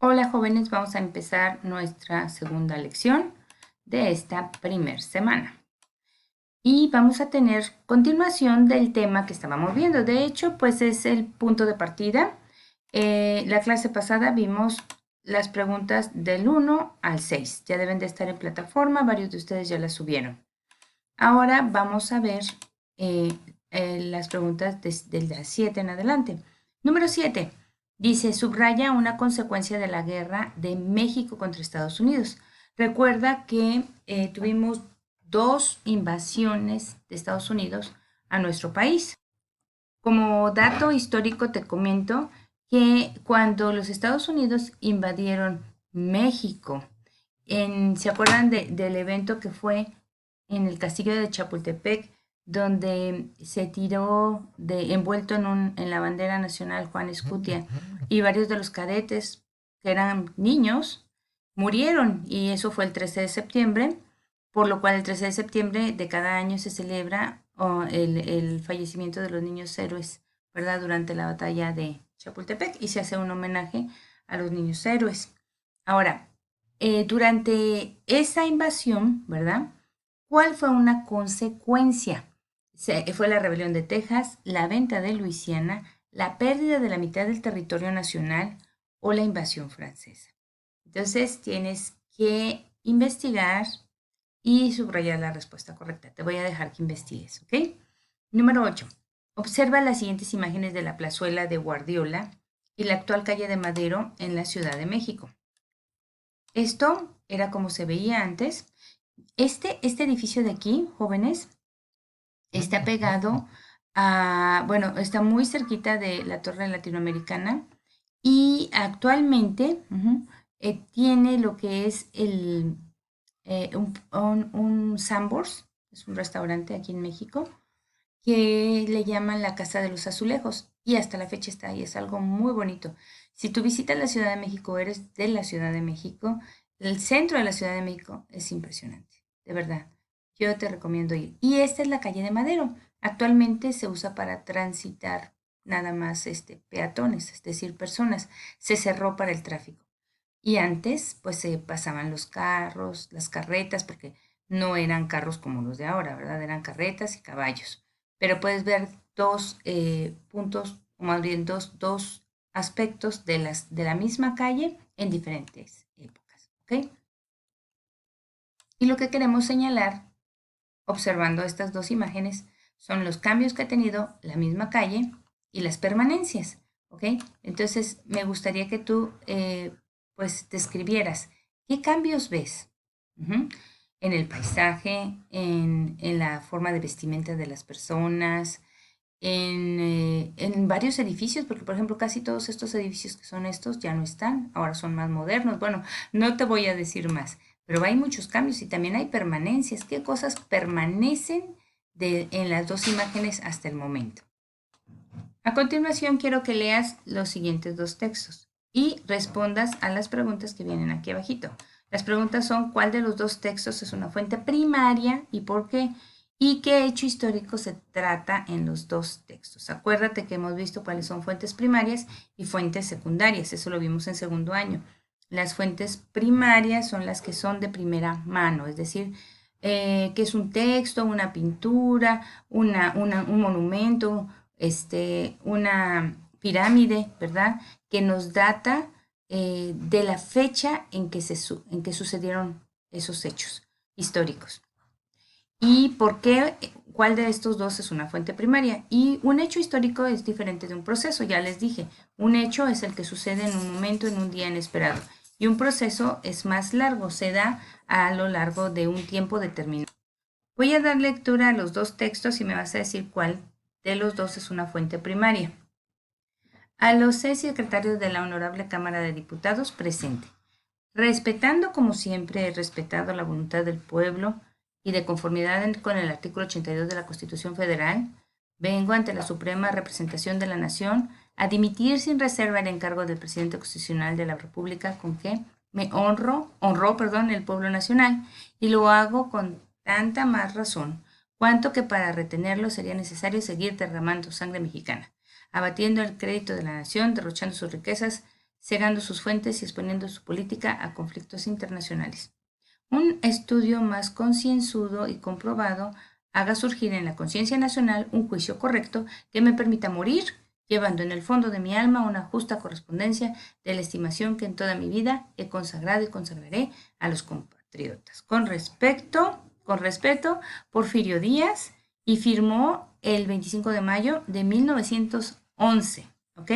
Hola jóvenes, vamos a empezar nuestra segunda lección de esta primer semana. Y vamos a tener continuación del tema que estábamos viendo. De hecho, pues es el punto de partida. La clase pasada vimos las preguntas del 1 al 6. Ya deben de estar en plataforma, varios de ustedes ya las subieron. Ahora vamos a ver las preguntas de las 7 en adelante. Número 7. Dice, subraya una consecuencia de la guerra de México contra Estados Unidos. Recuerda que tuvimos dos invasiones de Estados Unidos a nuestro país. Como dato histórico te comento que cuando los Estados Unidos invadieron México, ¿se acuerdan del evento que fue en el castillo de Chapultepec, donde se tiró envuelto en la bandera nacional Juan Escutia y varios de los cadetes que eran niños murieron? Y eso fue el 13 de septiembre, por lo cual el 13 de septiembre de cada año se celebra el fallecimiento de los niños héroes, ¿verdad? Durante la batalla de Chapultepec, y se hace un homenaje a los niños héroes. Ahora, durante esa invasión, ¿verdad? ¿Cuál fue una consecuencia? Fue la rebelión de Texas, la venta de Luisiana, la pérdida de la mitad del territorio nacional o la invasión francesa. Entonces tienes que investigar y subrayar la respuesta correcta. Te voy a dejar que investigues, ¿ok? Número 8. Observa las siguientes imágenes de la plazuela de Guardiola y la actual calle de Madero en la Ciudad de México. Esto era como se veía antes. Este edificio de aquí, jóvenes, está pegado bueno, está muy cerquita de la Torre Latinoamericana y actualmente tiene lo que es un Sambors, es un restaurante aquí en México, que le llaman la Casa de los Azulejos y hasta la fecha está ahí, es algo muy bonito. Si tú visitas la Ciudad de México, eres de la Ciudad de México, el centro de la Ciudad de México es impresionante, de verdad. Yo te recomiendo ir. Y esta es la calle de Madero. Actualmente se usa para transitar nada más peatones, es decir, personas. Se cerró para el tráfico. Y antes, pues se pasaban los carros, las carretas, porque no eran carros como los de ahora, ¿verdad? Eran carretas y caballos. Pero puedes ver dos puntos, o más bien dos aspectos de la misma calle en diferentes épocas, ¿ok? Y lo que queremos señalar, observando estas dos imágenes, son los cambios que ha tenido la misma calle y las permanencias, ¿ok? Entonces, me gustaría que tú, pues, describieras qué cambios ves. Ujú. En el paisaje, en la forma de vestimenta de las personas, en varios edificios, porque por ejemplo casi todos estos edificios que son estos ya no están, ahora son más modernos. Bueno, no te voy a decir más, pero hay muchos cambios y también hay permanencias. ¿Qué cosas permanecen en las dos imágenes hasta el momento? A continuación quiero que leas los siguientes dos textos y respondas a las preguntas que vienen aquí abajito. Las preguntas son: ¿cuál de los dos textos es una fuente primaria y por qué? ¿Y qué hecho histórico se trata en los dos textos? Acuérdate que hemos visto cuáles son fuentes primarias y fuentes secundarias. Eso lo vimos en segundo año. Las fuentes primarias son las que son de primera mano, es decir, que es un texto, una pintura, un monumento, una pirámide, ¿verdad? Que nos data de la fecha en que sucedieron esos hechos históricos. ¿Y por qué? ¿Cuál de estos dos es una fuente primaria? Y un hecho histórico es diferente de un proceso, ya les dije. Un hecho es el que sucede en un momento, en un día inesperado. Y un proceso es más largo, se da a lo largo de un tiempo determinado. Voy a dar lectura a los dos textos y me vas a decir cuál de los dos es una fuente primaria. A los 6 secretarios de la Honorable Cámara de Diputados presente. Respetando como siempre he respetado la voluntad del pueblo y de conformidad con el artículo 82 de la Constitución Federal, vengo ante la Suprema Representación de la Nación a dimitir sin reserva el encargo del presidente constitucional de la República con que me honró el pueblo nacional, y lo hago con tanta más razón cuanto que para retenerlo sería necesario seguir derramando sangre mexicana, abatiendo el crédito de la nación, derrochando sus riquezas cegando sus fuentes y exponiendo su política a conflictos internacionales. Un estudio más concienzudo y comprobado haga surgir en la conciencia nacional un juicio correcto que me permita morir, llevando en el fondo de mi alma una justa correspondencia de la estimación que en toda mi vida he consagrado y consagraré a los compatriotas. Con respeto, Porfirio Díaz, y firmó el 25 de mayo de 1911, ¿ok?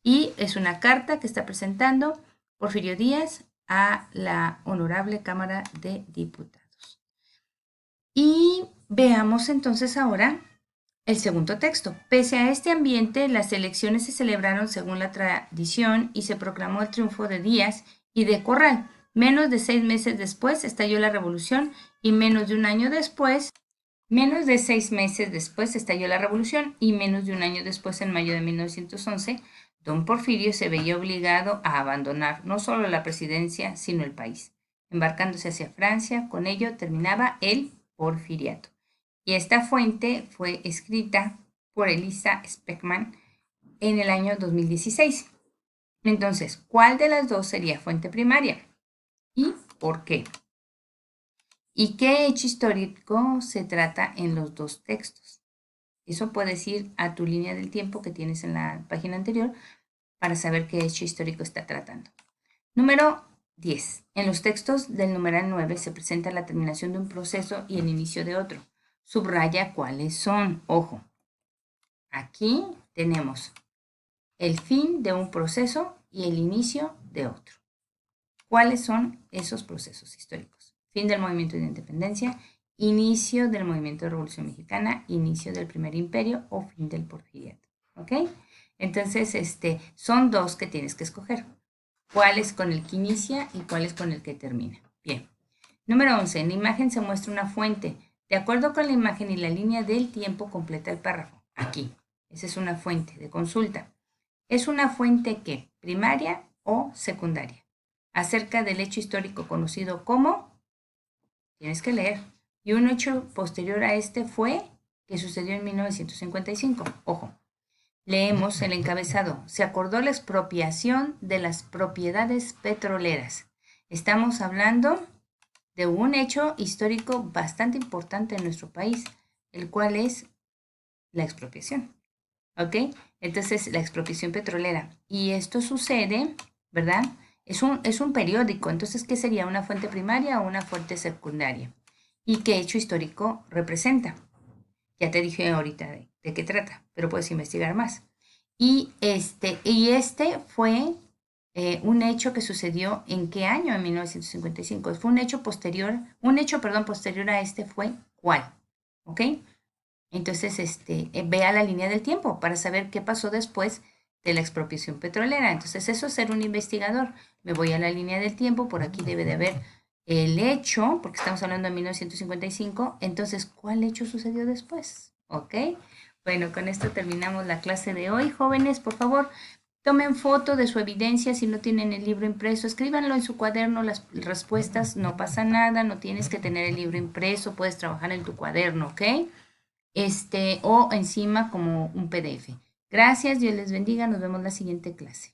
Y es una carta que está presentando Porfirio Díaz a la Honorable Cámara de Diputados. Y veamos entonces ahora el segundo texto. Pese a este ambiente, las elecciones se celebraron según la tradición y se proclamó el triunfo de Díaz y de Corral. Menos de 6 meses después estalló la revolución y menos de 6 meses después estalló la revolución y menos de un año después, en mayo de 1911, don Porfirio se veía obligado a abandonar no solo la presidencia, sino el país, embarcándose hacia Francia. Con ello terminaba el porfiriato. Y esta fuente fue escrita por Elisa Speckman en el año 2016. Entonces, ¿cuál de las dos sería fuente primaria? ¿Y por qué? ¿Y qué hecho histórico se trata en los dos textos? Eso puedes ir a tu línea del tiempo que tienes en la página anterior para saber qué hecho histórico está tratando. Número 10. En los textos del numeral 9 se presenta la terminación de un proceso y el inicio de otro. Subraya cuáles son. Ojo, aquí tenemos el fin de un proceso y el inicio de otro. ¿Cuáles son esos procesos históricos? Fin del movimiento de independencia, inicio del movimiento de Revolución Mexicana, inicio del Primer Imperio o fin del Porfiriato. ¿Ok? Entonces, son dos que tienes que escoger. ¿Cuál es con el que inicia y cuál es con el que termina? Bien. Número 11. En la imagen se muestra una fuente. De acuerdo con la imagen y la línea del tiempo, completa el párrafo. Aquí. Esa es una fuente de consulta. ¿Es una fuente qué? ¿Primaria o secundaria? Acerca del hecho histórico conocido como, tienes que leer, y un hecho posterior a este fue que sucedió en 1955. Ojo, leemos el encabezado. Se acordó la expropiación de las propiedades petroleras. Estamos hablando de un hecho histórico bastante importante en nuestro país, el cual es la expropiación. ¿Ok? Entonces, la expropiación petrolera. Y esto sucede, ¿verdad? Es un periódico. Entonces, ¿qué sería? ¿Una fuente primaria o una fuente secundaria? ¿Y qué hecho histórico representa? Ya te dije ahorita de qué trata, pero puedes investigar más. Y este fue un hecho que sucedió ¿en qué año? En 1955. Fue un hecho posterior a este fue ¿cuál? ¿Ok? Entonces, vea la línea del tiempo para saber qué pasó después de la expropiación petrolera. Entonces, eso es ser un investigador. Me voy a la línea del tiempo, por aquí debe de haber el hecho, porque estamos hablando de 1955. Entonces, ¿cuál hecho sucedió después? ¿Ok? Bueno, con esto terminamos la clase de hoy. Jóvenes, por favor, tomen foto de su evidencia. Si no tienen el libro impreso, escríbanlo en su cuaderno, las respuestas. No pasa nada, no tienes que tener el libro impreso, puedes trabajar en tu cuaderno, ¿ok? O encima como un PDF. Gracias, Dios les bendiga, nos vemos la siguiente clase.